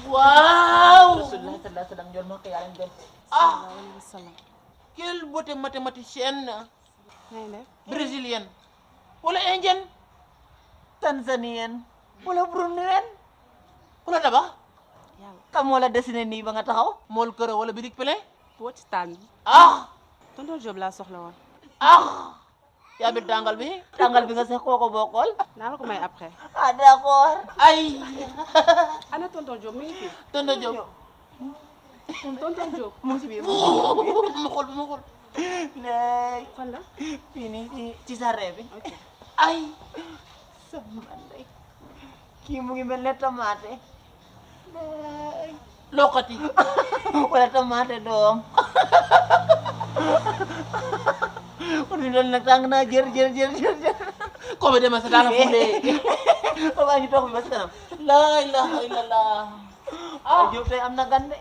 Wow! Rasulullah sallallahu alaihi wasallam jol ma xiyaalen den. Ah, Salam. quelle beauté mathématicienne. Ngay def. Brésilienne. Wala indienne. Tanzanienne wala Bruneienne Wala daba. Yàlla. kam moo la dessiné nii ba nga taxaw. Mool kër wala birig pele. Boo ci tànn. Ah! Tonton Diop laa soxla woon. Ah! Yaa bi tàngal bi. tàngal bi nga sax kooko bokkol. Naa la ko may après. ah d'accord. Ay! Ana tonton Diop mi ngi fi. Tonton Diop. Tonton Diop. mu ngi si biir Ma xool ma xool. léegi Fan la. fii nii ci sarre bi. Ok. Ay! sama ndey kii mu ngi mel ne tomate. léegi Lokati. wala tomate doom. kon fi doon nag tàng naa jër. Ko be dema sa dana fule. Ba ngi toog fi ba si kanam. La ilaha illallah. ah Diop tey am na gan de.